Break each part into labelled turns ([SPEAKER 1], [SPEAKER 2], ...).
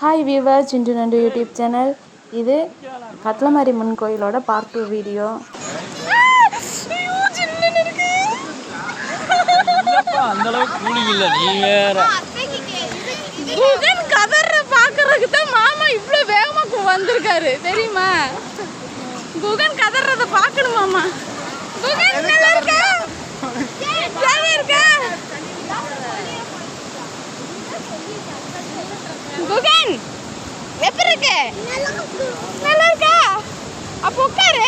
[SPEAKER 1] Hi viewers, இன்று நண்டு YouTube channel. இது கட்லமாரியம்மன் கோயிலோட பார்ட் 2 வீடியோ.
[SPEAKER 2] அந்த அளவுக்கு கூலிங் இல்ல. நீ வேற
[SPEAKER 3] குகன் கதற பாக்குறதுக்கு தான் மாமா இவ்ளோ வேகமா வந்திருக்காரு தெரியுமா? குகன் கதறத பார்க்கணும் மாமா. குகன் நல்லா இருக்கா? நல்லா இருக்கா? குகன் எப்படி இருக்கு? நல்லா இருக்கா? அப்ப உட்காரு.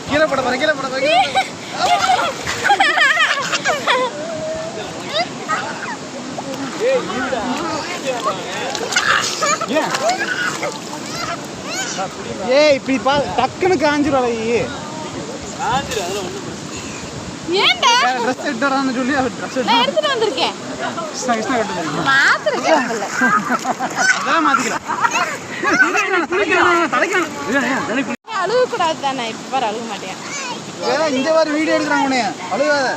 [SPEAKER 2] கீழே போட பாரு. ஏய் இப்படி பா, டக்குன்னு காஞ்சிரும்.
[SPEAKER 3] ஏன்டா
[SPEAKER 2] ட்ரெஸ் எடுத்துறான்னு சொல்லி அவர் ட்ரெஸ்
[SPEAKER 3] நான் எடுத்துட்டு வந்திருக்கேன். மாத்திருக்கேன்.
[SPEAKER 2] அதெல்லாம் மாத்திக்கலாம்.
[SPEAKER 3] அழுக கூடாது தானே? இப்ப பாரு அழுக மாட்டேன்.
[SPEAKER 2] இந்த மாதிரி வீடியோ எடுக்கிறாங்க உன்னைய. அழுகாத.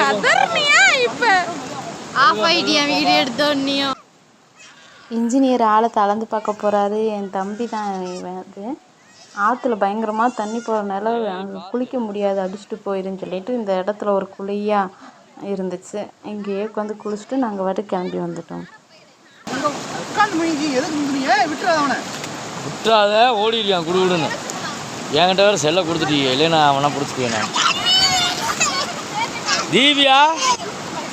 [SPEAKER 3] கதர்னியா இப்ப ஆஃப் ஐடியா வீடியோ எடுத்தோன்னியும்.
[SPEAKER 1] இன்ஜினியர் ஆளை தளர்ந்து பார்க்க போகிறாரு. என் தம்பி தான் வந்து ஆற்றுல பயங்கரமாக தண்ணி போகிறனால அங்கே குளிக்க முடியாது, அடிச்சுட்டு போயிருன்னு சொல்லிட்டு இந்த இடத்துல ஒரு குழியாக இருந்துச்சு. இங்கேயே உட்காந்து குளிச்சுட்டு நாங்கள் வாட்டு கிளம்பி வந்துட்டோம்.
[SPEAKER 2] விட்டுறாத, ஓடிடுவான் குடுன்னு. என்கிட்ட வேறு செல்லை கொடுத்துட்டீங்க, இல்லைன்னா அவனா பிடிச்சிக்குவேன். தீபியா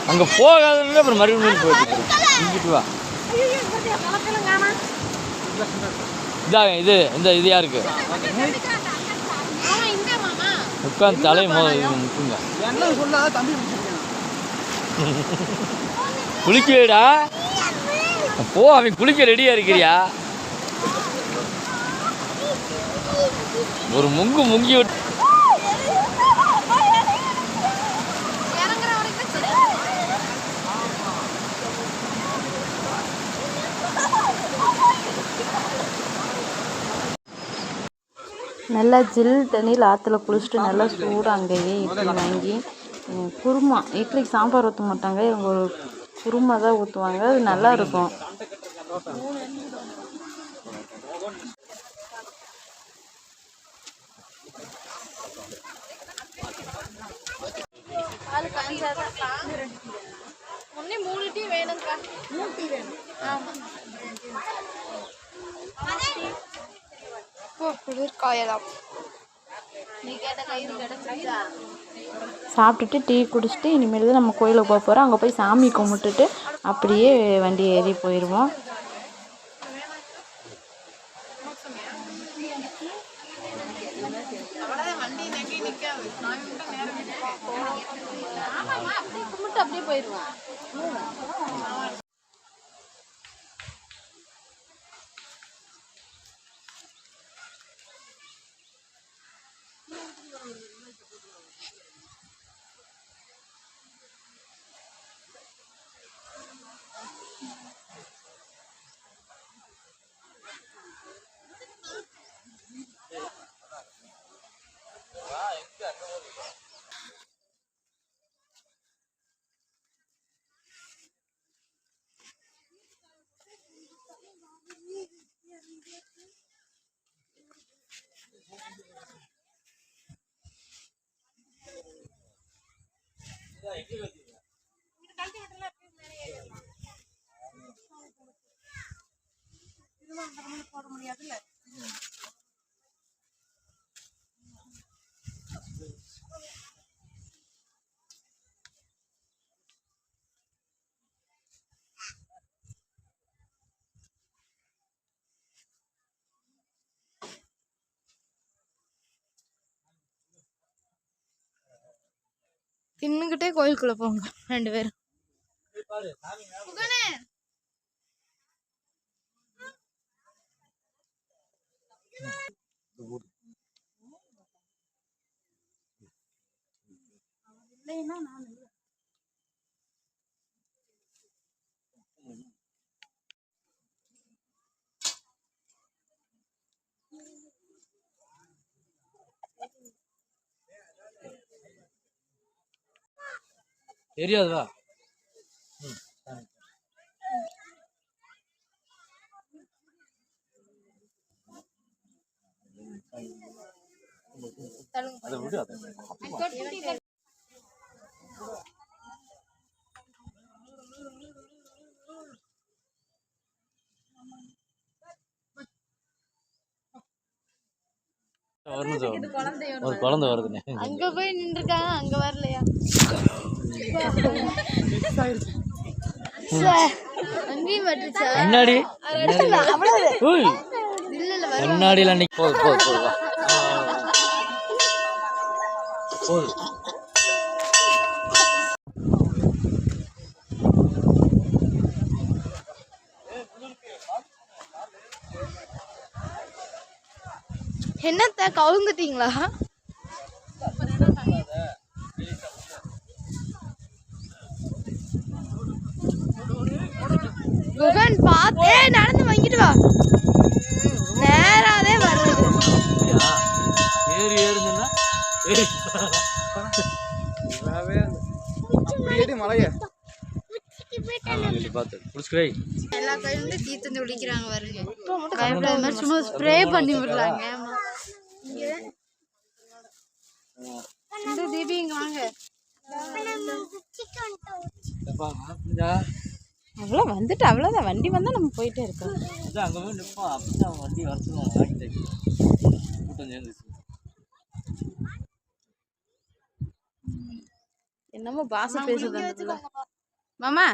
[SPEAKER 2] அங்கே போகாதுன்னு அப்புறம் மறுபடியும் போயிட்டு இங்கிட்டு வா. இதாங்க இது இது யாருக்கு உட்காந்து தலையை முக்குங்க. குளிக்கவேடா போ, அவன் குளிக்க ரெடியா இருக்கிறியா? ஒரு முங்கி விட்டு
[SPEAKER 1] நல்லா ஜில் தண்ணியில் ஆற்றுல குளிச்சுட்டு நல்லா சூடாக அங்கேயே இட்லி வாங்கி குருமா, இட்லிக்கு சாம்பார் ஊற்ற மாட்டாங்க, இவங்க ஒரு குருமா தான் ஊற்றுவாங்க. அது நல்லா இருக்கும்.
[SPEAKER 3] முன்னே 3 டீ வேணும்க்கா. 3 டீ வேணும். ஆமா.
[SPEAKER 1] சாப்பிட்டுட்டு டீ குடிச்சிட்டு இனிமேல் தான் நம்ம கோயிலுக்கு போக போகிறோம். அங்கே போய் சாமி கும்பிட்டுட்டு அப்படியே வண்டி ஏறி போயிடுவோம்.
[SPEAKER 3] அப்படியே போயிடுவோம். போட முடியாதுல்ல. தின்னுகிட்டே கோயிலுக்குள்ள போங்க 2 பேரும்.
[SPEAKER 2] தெரியாதுவா? ம். அதை விடு அதை. ஒரு குழந்தை வருதுண்ணே.
[SPEAKER 3] அங்க போய் நின்றுருக்காங்க, அங்க வரலையா? அங்கேயும் வந்துச்சா?
[SPEAKER 2] முன்னாடி
[SPEAKER 3] இல்ல
[SPEAKER 2] முன்னாடியில் அன்னைக்கு போகுது போகுது போகுது போகுது.
[SPEAKER 3] என்னத்த கவுந்துட்டீங்களா? குகன் பார்த்தே நடந்து வாங்கிட்டு வா. நேராதே வருது.
[SPEAKER 2] ஏறி ஏறுங்கன்னா
[SPEAKER 3] எல்லா கையிலும் தீர்த்து விழிக்கிறாங்க வருங்க. சும்மா ஸ்ப்ரே பண்ணி விடுறாங்க. தீபி இங்க வாங்க.
[SPEAKER 1] அவ்வளோ வந்துட்டு அவ்வளோதான். வண்டி வந்தால் நம்ம போயிட்டே இருக்கோம்.
[SPEAKER 2] அங்கே போய் நிற்போம். அப்படிதான் வண்டி வரச்சுலாம் கூட்டம் சேர்ந்துச்சு.
[SPEAKER 1] என்னமோ பாச பேசுது மாமா.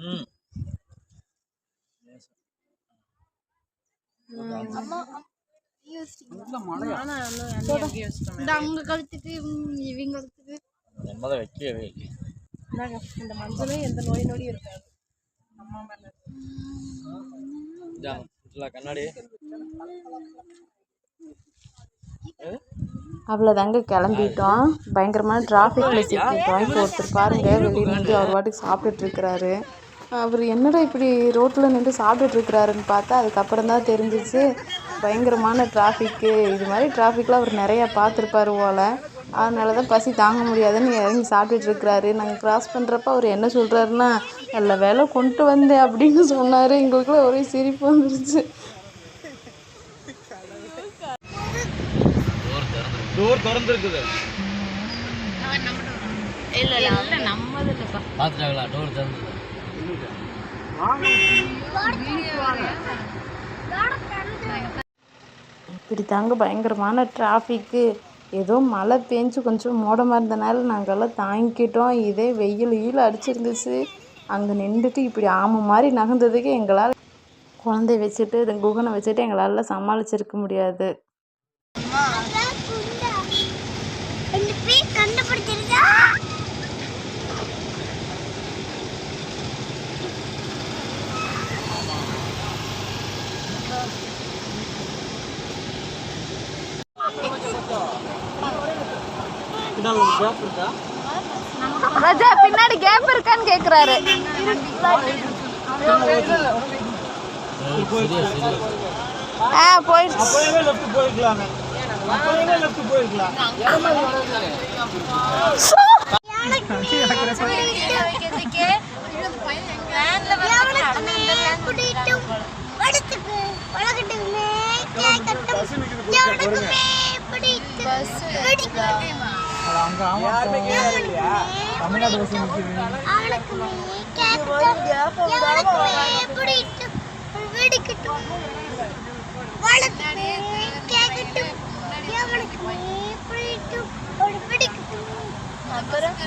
[SPEAKER 2] ம்.
[SPEAKER 3] அவங்க கழுத்துக்கு இவங்க கழுத்துக்கு
[SPEAKER 2] நம்ம தான் வைக்கவே இல்லை.
[SPEAKER 1] இந்த மஞ்சளே எந்த நோய் நொடி இருக்காது.
[SPEAKER 2] கண்ணாடி
[SPEAKER 1] அவ்வளோதாங்க கிளம்பிட்டோம். பயங்கரமான டிராஃபிக்கில் சிக்கிட்டோம். இப்போ ஒருத்தர் பாருங்க வெளியே நின்று அவர் பாட்டுக்கு சாப்பிட்டுட்டு இருக்கிறாரு. அவர் என்னடா இப்படி ரோட்டில் நின்று சாப்பிட்டுட்டு இருக்கிறாருன்னு பார்த்தா அதுக்கப்புறம் தான் தெரிஞ்சிச்சு பயங்கரமான டிராஃபிக்கு. இது மாதிரி டிராஃபிக்லாம் அவர் நிறையா பார்த்துருப்பாரு போல். அதனால தான் பசி தாங்க முடியாதுன்னு இறங்கி சாப்பிட்டுட்டு இருக்கிறாரு. நாங்கள் கிராஸ் பண்ணுறப்ப அவர் என்ன சொல்கிறாருன்னா, நல்ல வேலை கொண்டு வந்தேன் அப்படின்னு சொன்னார். எங்களுக்குள்ள ஒரே சிரிப்பு வந்துருச்சு.
[SPEAKER 2] டோர் திறந்துருக்குது.
[SPEAKER 3] இல்ல நம்மது இல்லப்பா.
[SPEAKER 2] பார்த்துட்டாங்களா? டோர் திறந்துருக்கு.
[SPEAKER 1] இப்படி தாங்க பயங்கரமான டிராஃபிக்கு. ஏதோ மழை பெஞ்சு கொஞ்சம் மோடமாக இருந்தனால நாங்கள்லாம் தாங்கிக்கிட்டோம். இதே வெயில் அடிச்சிருந்துச்சு. அங்கே நின்றுட்டு இப்படி ஆமை மாதிரி நகர்ந்ததுக்கு எங்களால் குழந்தைய வச்சுட்டு குகனை வச்சுட்டு எங்களால் சமாளிச்சிருக்க முடியாது.
[SPEAKER 3] ராஜா பின்னாடி கேப் இருக்கான்னு கேக்குறாரு.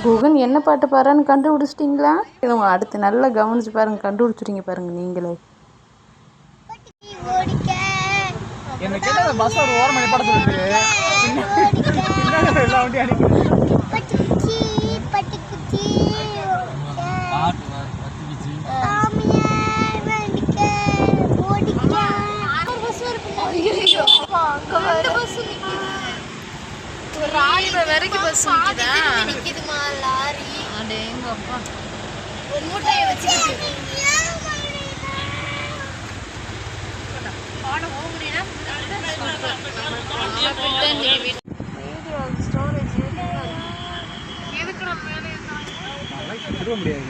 [SPEAKER 1] குகன் என்ன பாட்டு பாடுறான்னு கண்டுபிடிச்சிட்டிங்களா? அடுத்து நல்லா கவனிச்சு பாருங்க, கண்டுபிடிச்சிட்டீங்க பாருங்க நீங்களே.
[SPEAKER 3] வரைக்கும் பஸ் நிக்குதுமா லாரி. அடேங்கப்பா ஒரு மூட்டைய வச்சுக்கிட்டு பாட ஓங்குறீனா வீடியோ ஸ்டோரேஜ் எதுக்கு நம்ம மேலே
[SPEAKER 4] திரும்ப முடியாது.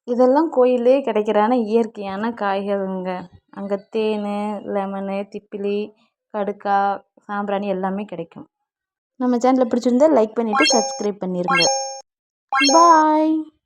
[SPEAKER 1] இதெல்லாம் கோயிலே கிடைக்கிறான இயற்கையான காய்கறிங்க. அங்கே தேன், லெமனு, திப்பிலி, கடுக்கா, சாம்பிராணி எல்லாமே கிடைக்கும். நம்ம சேனலை பிடிச்சிருந்தா லைக் பண்ணிவிட்டு சப்ஸ்கிரைப் பண்ணிடுங்க. பாய்.